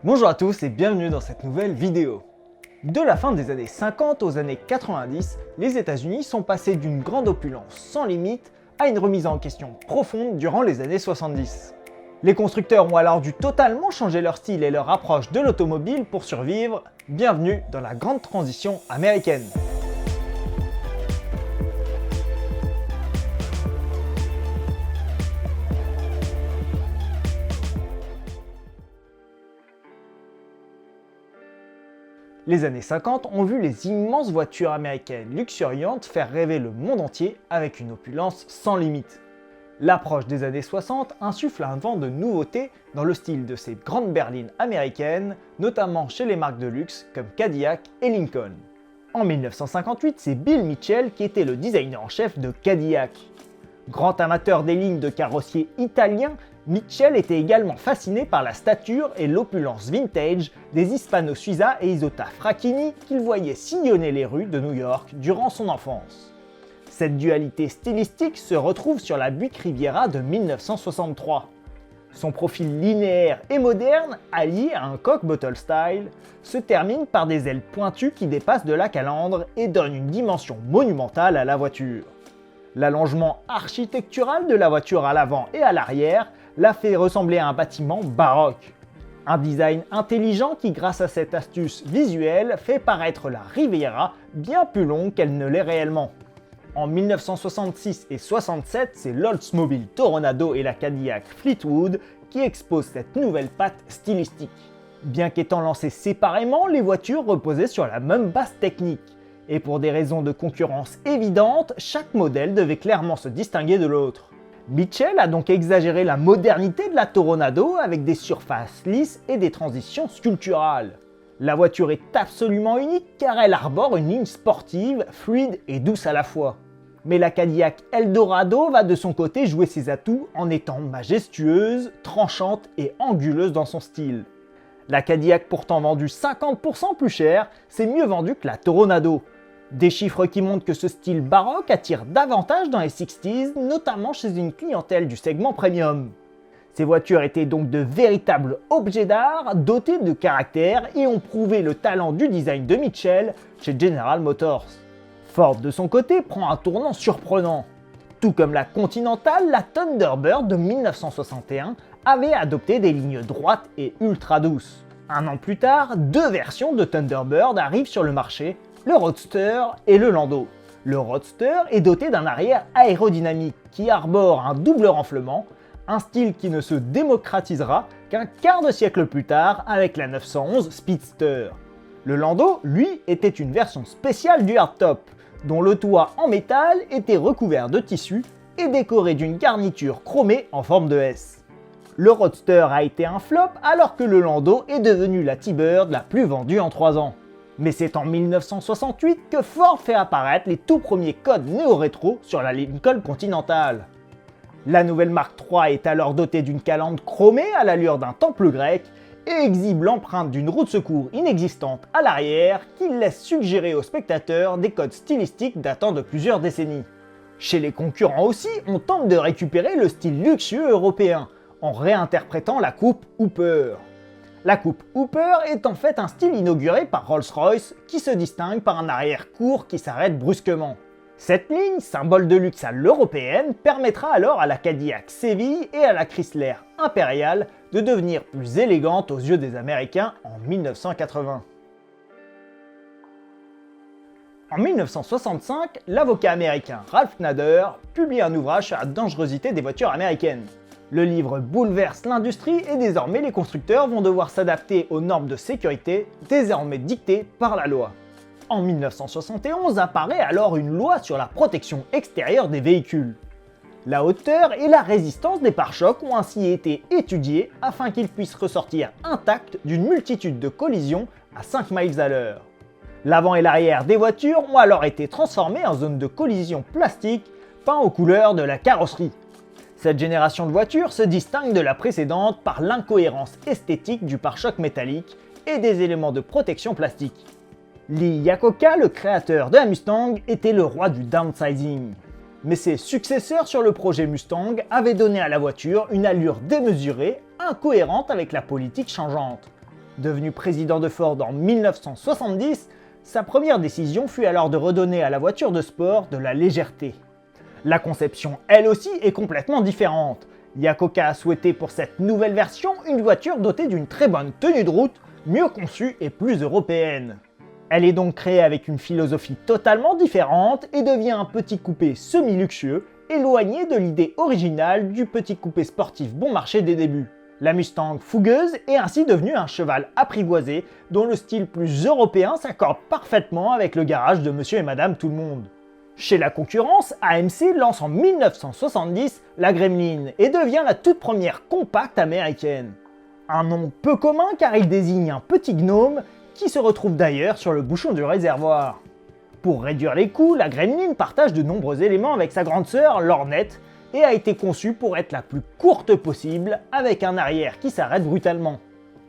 Bonjour à tous et bienvenue dans cette nouvelle vidéo. De la fin des années 50 aux années 90, les États-Unis sont passés d'une grande opulence sans limite à une remise en question profonde durant les années 70. Les constructeurs ont alors dû totalement changer leur style et leur approche de l'automobile pour survivre. Bienvenue dans la grande transition américaine. Les années 50 ont vu les immenses voitures américaines luxuriantes faire rêver le monde entier avec une opulence sans limite. L'approche des années 60 insuffle un vent de nouveauté dans le style de ces grandes berlines américaines, notamment chez les marques de luxe comme Cadillac et Lincoln. En 1958, c'est Bill Mitchell qui était le designer en chef de Cadillac. Grand amateur des lignes de carrossiers italiens, Mitchell était également fasciné par la stature et l'opulence vintage des Hispano Suiza et Isotta Fracchini qu'il voyait sillonner les rues de New York durant son enfance. Cette dualité stylistique se retrouve sur la Buick Riviera de 1963. Son profil linéaire et moderne, allié à un coque bottle style, se termine par des ailes pointues qui dépassent de la calandre et donnent une dimension monumentale à la voiture. L'allongement architectural de la voiture à l'avant et à l'arrière la fait ressembler à un bâtiment baroque. Un design intelligent qui, grâce à cette astuce visuelle, fait paraître la Riviera bien plus longue qu'elle ne l'est réellement. En 1966 et 67, c'est l'Oldsmobile Toronado et la Cadillac Fleetwood qui exposent cette nouvelle patte stylistique. Bien qu'étant lancées séparément, les voitures reposaient sur la même base technique. Et pour des raisons de concurrence évidentes, chaque modèle devait clairement se distinguer de l'autre. Mitchell a donc exagéré la modernité de la Toronado avec des surfaces lisses et des transitions sculpturales. La voiture est absolument unique car elle arbore une ligne sportive, fluide et douce à la fois. Mais la Cadillac Eldorado va de son côté jouer ses atouts en étant majestueuse, tranchante et anguleuse dans son style. La Cadillac, pourtant vendue 50% plus cher, s'est mieux vendue que la Toronado. Des chiffres qui montrent que ce style baroque attire davantage dans les 60s, notamment chez une clientèle du segment premium. Ces voitures étaient donc de véritables objets d'art, dotés de caractère et ont prouvé le talent du design de Mitchell chez General Motors. Ford de son côté prend un tournant surprenant. Tout comme la Continental, la Thunderbird de 1961 avait adopté des lignes droites et ultra douces. Un an plus tard, deux versions de Thunderbird arrivent sur le marché, le Roadster et le Landau. Le Roadster est doté d'un arrière aérodynamique qui arbore un double renflement, un style qui ne se démocratisera qu'un quart de siècle plus tard avec la 911 Speedster. Le Landau, lui, était une version spéciale du hardtop, dont le toit en métal était recouvert de tissu et décoré d'une garniture chromée en forme de S. Le Roadster a été un flop alors que le Landau est devenu la T-Bird la plus vendue en 3 ans. Mais c'est en 1968 que Ford fait apparaître les tout premiers codes néo-rétro sur la Lincoln Continental. La nouvelle Mark III est alors dotée d'une calandre chromée à l'allure d'un temple grec et exhibe l'empreinte d'une roue de secours inexistante à l'arrière qui laisse suggérer aux spectateurs des codes stylistiques datant de plusieurs décennies. Chez les concurrents aussi, on tente de récupérer le style luxueux européen en réinterprétant la coupe Hooper. La coupe Hooper est en fait un style inauguré par Rolls-Royce qui se distingue par un arrière court qui s'arrête brusquement. Cette ligne, symbole de luxe à l'européenne, permettra alors à la Cadillac Seville et à la Chrysler Imperial de devenir plus élégantes aux yeux des Américains en 1980. En 1965, l'avocat américain Ralph Nader publie un ouvrage sur la dangerosité des voitures américaines. Le livre bouleverse l'industrie et désormais les constructeurs vont devoir s'adapter aux normes de sécurité désormais dictées par la loi. En 1971 apparaît alors une loi sur la protection extérieure des véhicules. La hauteur et la résistance des pare-chocs ont ainsi été étudiés afin qu'ils puissent ressortir intacts d'une multitude de collisions à 5 miles à l'heure. L'avant et l'arrière des voitures ont alors été transformés en zone de collision plastique peint aux couleurs de la carrosserie. Cette génération de voitures se distingue de la précédente par l'incohérence esthétique du pare-choc métallique et des éléments de protection plastique. Lee Iacocca, le créateur de la Mustang, était le roi du downsizing. Mais ses successeurs sur le projet Mustang avaient donné à la voiture une allure démesurée, incohérente avec la politique changeante. Devenu président de Ford en 1970, sa première décision fut alors de redonner à la voiture de sport de la légèreté. La conception, elle aussi, est complètement différente. Yakoka a souhaité pour cette nouvelle version une voiture dotée d'une très bonne tenue de route, mieux conçue et plus européenne. Elle est donc créée avec une philosophie totalement différente et devient un petit coupé semi-luxueux, éloigné de l'idée originale du petit coupé sportif bon marché des débuts. La Mustang fougueuse est ainsi devenue un cheval apprivoisé dont le style plus européen s'accorde parfaitement avec le garage de monsieur et madame tout le monde. Chez la concurrence, AMC lance en 1970 la Gremlin et devient la toute première compacte américaine. Un nom peu commun car il désigne un petit gnome qui se retrouve d'ailleurs sur le bouchon du réservoir. Pour réduire les coûts, la Gremlin partage de nombreux éléments avec sa grande sœur, l'Hornet, et a été conçue pour être la plus courte possible, avec un arrière qui s'arrête brutalement.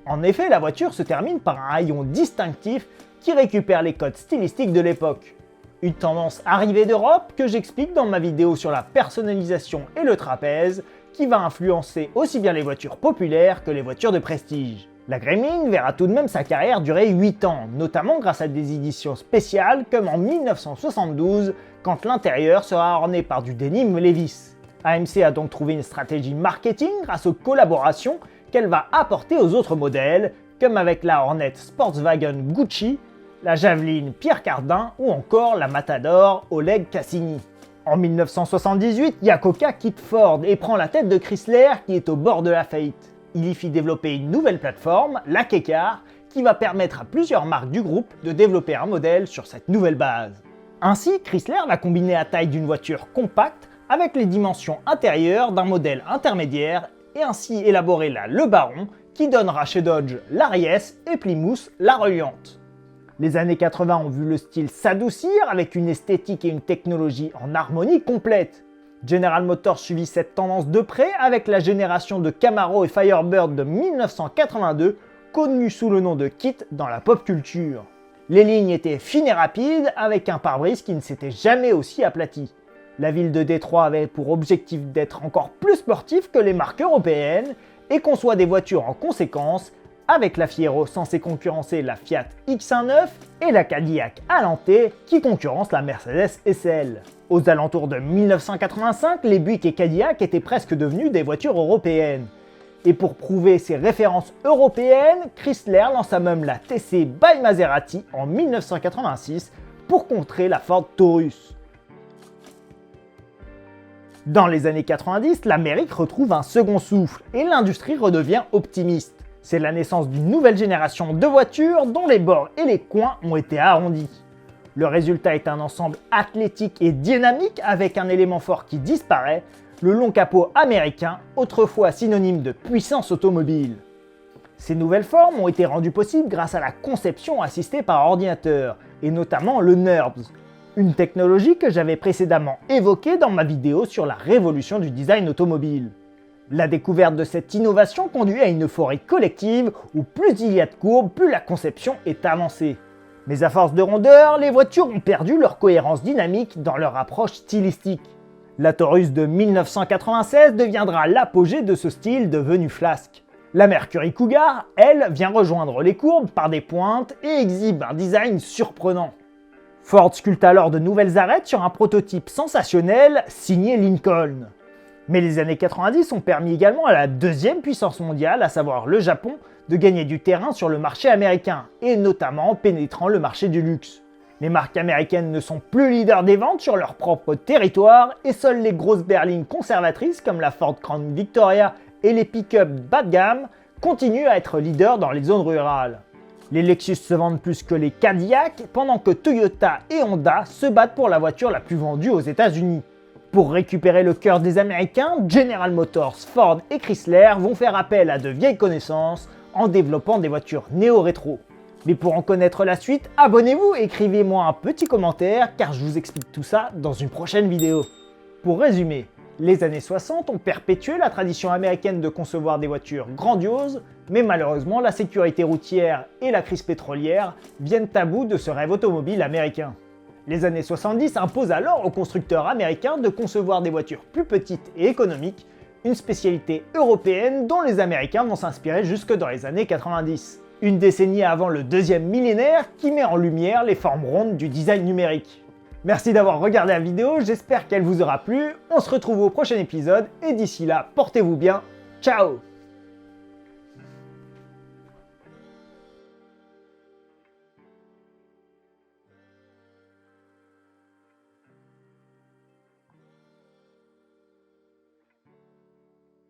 En effet, la voiture se termine par un haillon distinctif qui récupère les codes stylistiques de l'époque. Une tendance arrivée d'Europe que j'explique dans ma vidéo sur la personnalisation et le trapèze, qui va influencer aussi bien les voitures populaires que les voitures de prestige. La Gremlin verra tout de même sa carrière durer 8 ans, notamment grâce à des éditions spéciales comme en 1972, quand l'intérieur sera orné par du denim Levi's. AMC a donc trouvé une stratégie marketing grâce aux collaborations qu'elle va apporter aux autres modèles, comme avec la Hornet Sportswagen Gucci, la Javelin Pierre Cardin ou encore la Matador Oleg Cassini. En 1978, Yakoka quitte Ford et prend la tête de Chrysler qui est au bord de la faillite. Il y fit développer une nouvelle plateforme, la K-Car, qui va permettre à plusieurs marques du groupe de développer un modèle sur cette nouvelle base. Ainsi, Chrysler va combiner la taille d'une voiture compacte avec les dimensions intérieures d'un modèle intermédiaire et ainsi élaborer la Le Baron qui donnera chez Dodge l'Ariès et Plymouth la Reliante. Les années 80 ont vu le style s'adoucir avec une esthétique et une technologie en harmonie complète. General Motors suivit cette tendance de près avec la génération de Camaro et Firebird de 1982, connue sous le nom de Kit dans la pop culture. Les lignes étaient fines et rapides avec un pare-brise qui ne s'était jamais aussi aplati. La ville de Détroit avait pour objectif d'être encore plus sportif que les marques européennes et conçoit des voitures en conséquence, avec la Fiero censée concurrencer la Fiat X19 et la Cadillac Alante qui concurrence la Mercedes SL. Aux alentours de 1985, les Buick et Cadillac étaient presque devenus des voitures européennes. Et pour prouver ses références européennes, Chrysler lança même la TC by Maserati en 1986 pour contrer la Ford Taurus. Dans les années 90, l'Amérique retrouve un second souffle et l'industrie redevient optimiste. C'est la naissance d'une nouvelle génération de voitures dont les bords et les coins ont été arrondis. Le résultat est un ensemble athlétique et dynamique avec un élément fort qui disparaît, le long capot américain, autrefois synonyme de puissance automobile. Ces nouvelles formes ont été rendues possibles grâce à la conception assistée par ordinateur, et notamment le NURBS, une technologie que j'avais précédemment évoquée dans ma vidéo sur la révolution du design automobile. La découverte de cette innovation conduit à une euphorie collective où plus il y a de courbes, plus la conception est avancée. Mais à force de rondeur, les voitures ont perdu leur cohérence dynamique dans leur approche stylistique. La Taurus de 1996 deviendra l'apogée de ce style devenu flasque. La Mercury Cougar, elle, vient rejoindre les courbes par des pointes et exhibe un design surprenant. Ford sculpte alors de nouvelles arêtes sur un prototype sensationnel signé Lincoln. Mais les années 90 ont permis également à la deuxième puissance mondiale, à savoir le Japon, de gagner du terrain sur le marché américain, et notamment en pénétrant le marché du luxe. Les marques américaines ne sont plus leaders des ventes sur leur propre territoire, et seules les grosses berlines conservatrices comme la Ford Crown Victoria et les pick-up bas de gamme continuent à être leaders dans les zones rurales. Les Lexus se vendent plus que les Cadillac, pendant que Toyota et Honda se battent pour la voiture la plus vendue aux États-Unis. Pour récupérer le cœur des Américains, General Motors, Ford et Chrysler vont faire appel à de vieilles connaissances en développant des voitures néo-rétro. Mais pour en connaître la suite, abonnez-vous et écrivez-moi un petit commentaire car je vous explique tout ça dans une prochaine vidéo. Pour résumer, les années 60 ont perpétué la tradition américaine de concevoir des voitures grandioses, mais malheureusement la sécurité routière et la crise pétrolière viennent à bout de ce rêve automobile américain. Les années 70 imposent alors aux constructeurs américains de concevoir des voitures plus petites et économiques, une spécialité européenne dont les Américains vont s'inspirer jusque dans les années 90. une décennie avant le deuxième millénaire qui met en lumière les formes rondes du design numérique. Merci d'avoir regardé la vidéo, j'espère qu'elle vous aura plu, on se retrouve au prochain épisode et d'ici là, portez-vous bien, ciao!